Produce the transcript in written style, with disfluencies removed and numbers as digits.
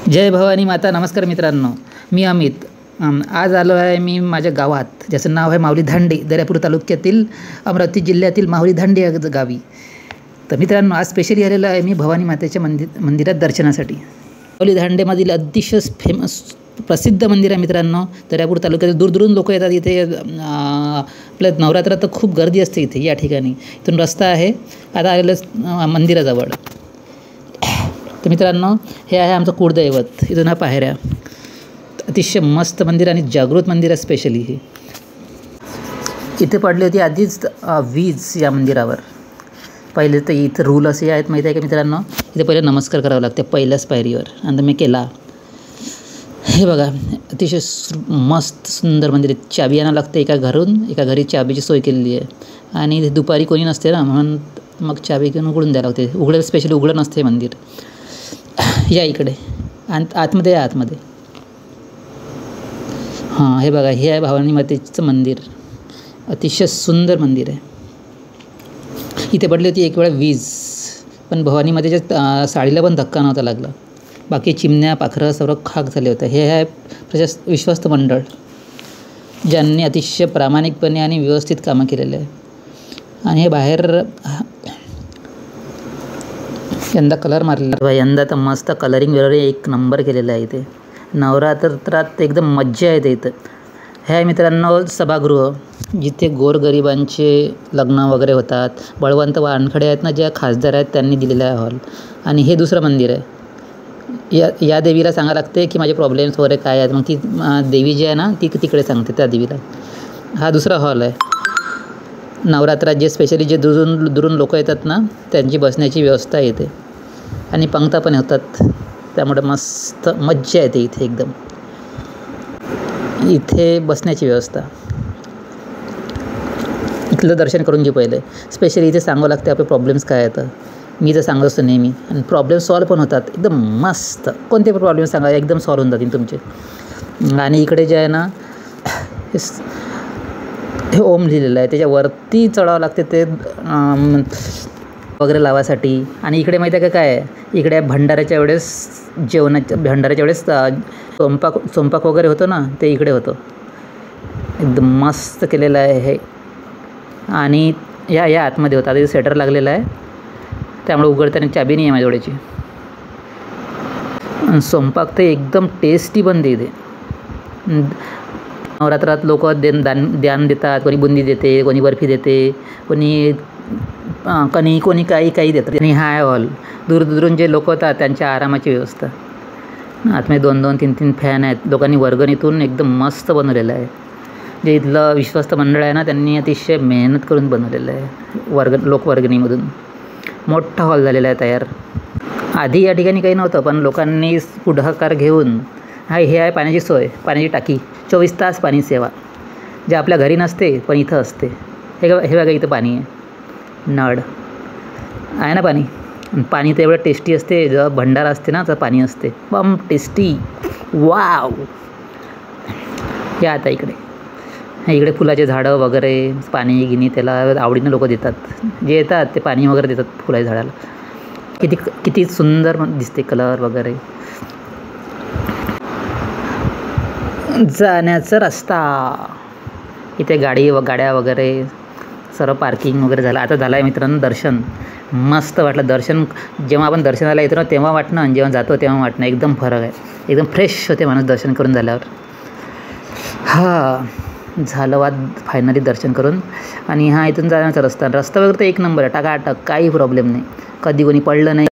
जय भवानी माता. नमस्कार मित्रांनो, मी अमित. आज आलो आहे मी माझ्या गावात, ज्याचं नाव आहे माहुली धांडे, दर्यापूर तालुक्यातील अमरावती जिल्ह्यातील माहुली धांडे या गावी. तर मित्रांनो, आज स्पेशली आलेलो आहे मी भवानी मातेच्या मंदिरात दर्शनासाठी. माहुली धांडेमधील अतिशय फेमस प्रसिद्ध मंदिर आहे मित्रांनो. दर्यापूर तालुक्यातील दूरदूरून लोक येतात इथे. आपल्या नवरात्रात तर खूप गर्दी असते इथे. या ठिकाणी इथून रस्ता आहे, आता आलेलं मंदिराजवळ. तर मित्रांनो, हे आहे आमचं कुळदैवत. इथून हा पायऱ्या. अतिशय मस्त मंदिर आणि जागृत मंदिर आहे. स्पेशली हे इथे पडली होती आधीच वीज या मंदिरावर. पहिले तर इथं रूल असे आहेत माहिती आहे का मित्रांनो, इथे पहिले नमस्कार करावा लागते पहिल्याच पायरीवर. आणि मी केला. हे बघा, अतिशय मस्त सुंदर मंदिर आहे. चाबी आणावं लागते एका घरून, एका घरी चाबीची सोय केलेली आहे. आणि दुपारी कोणी नसते ना, म्हणून मग चाबी घेऊन उघडून द्यायला लागते. उघडं स्पेशली उघडं नसते मंदिर. या इकडे आतमध्ये या आतमध्ये. हां, हे बघा, हे आहे भवानी मातेचं मंदिर. अतिशय सुंदर मंदिर आहे. इथे पडली होती एक वेळा वीज, पण भवानी मातेच्या साडीला पण धक्का नव्हता लागला. बाकी चिमण्या पाखरं सर्व खाक झाले होते. हे आहे विश्वस्त मंडळ, ज्यांनी अतिशय प्रामाणिकपणे आणि व्यवस्थित कामं केलेले आहे. आणि हे बाहेर यंदा कलर मारलेला. यंदा तर मस्त कलरिंग वगैरे एक नंबर केलेला आहे इथे. नवरात्रात एकदम मज्जा येते इथं. हे आहे मित्रांनो सभागृह, जिथे गोरगरिबांचे लग्न वगैरे होतात. बळवंत वानखडे आहेत ना, ज्या खासदार आहेत, त्यांनी दिलेला आहे हॉल. आणि हे दुसरं मंदिर आहे. या देवीला सांगावं लागते की माझे प्रॉब्लेम्स वगैरे काय आहेत. मग ती देवी जी आहे ना, ती तिकडे सांगते त्या देवीला. हा दुसरा हॉल आहे. नवरात्रात जे स्पेशली जे दुरून लोक येतात ना, त्यांची बसण्याची व्यवस्था येते. आणि पंक्ता पण होतात. त्यामुळे मस्त मज्जा येते इथे एकदम. इथे बसण्याची व्यवस्था. इथलं दर्शन करून घे पहिले. स्पेशली इथे सांगावं लागते आपले प्रॉब्लेम्स काय आहेत. मी तर सांगत असतो नेहमी. आणि प्रॉब्लेम सॉल्व पण होतात एकदम मस्त. कोणते पण प्रॉब्लेम सांगा, एकदम सॉल्व होऊन जातील तुमचे. आणि इकडे जे आहे ना, हे ओम लिहिलेलं आहे, त्याच्यावरती चढावं लागते ते वगैरे लावासाठी. आणि इकडे माहिती आहे का काय आहे, इकडे भंडाऱ्याच्या वेळेस स्वयंपाक वगैरे होतो ना, ते इकडे होतं. एकदम मस्त केलेलं आहे हे. आणि या आतमध्ये होतं. आता इथे सेटर लागलेला आहे, त्यामुळे उघडताना चाबी नाही आहे माझ्याजवळची. स्वयंपाक तर एकदम टेस्टी बनते इथे. नवरात्रात लोक दान देतात. कोणी बुंदी देते, कोणी बर्फी देते, कोणी कणी, कोणी काही देतात. आणि हा आहे हॉल. दूरदूरून जे लोक होतात त्यांच्या आरामाची व्यवस्था. आतमध्ये 2-2, 3-3 फॅन आहेत. लोकांनी वर्गणीतून एकदम मस्त बनवलेलं आहे. जे इथलं विश्वस्त मंडळ आहे ना, त्यांनी अतिशय मेहनत करून बनवलेलं आहे. लोकवर्गणीमधून मोठा हॉल झालेला आहे तयार. आधी या ठिकाणी काही नव्हतं, पण लोकांनी पुढाकार घेऊन हे आहे पाण्याची सोय, पाण्याची टाकी, 24 तास पाणी सेवा, जे आपल्या घरी नसते पण इथं असते. हे बघा, इथं पाणी आहे. नळ आहे ना पाणी. पाणी तर एवढं टेस्टी असते. जेव्हा भंडारा असते ना, तर पाणी असते बम टेस्टी. वाव. या आता इकडे फुलाचे झाडं वगैरे, पाणी गिनी त्याला आवडीनं लोक देतात. जे येतात ते पाणी वगैरे देतात फुलाच्या झाडाला. किती सुंदर दिसते कलर वगैरे. जाण्याचा रस्ता. इथे गाड्या वगैरे सर्व पार्किंग वगैरे झालं. आता झालं आहे मित्रांनो दर्शन. मस्त वाटलं दर्शन. जेव्हा आपण दर्शनाला येतो ना, तेव्हा वाटणं, आणि जेव्हा जातो तेव्हा वाटणं एकदम फरक आहे. एकदम फ्रेश होते माणूस दर्शन करून झाल्यावर. झालं वाद फायनली दर्शन करून. आणि इथून जाण्याचा रस्ता वगैरे तर एक नंबर आहे. टाकाटक, काही प्रॉब्लेम नाही. कधी कोणी पडलं नाही.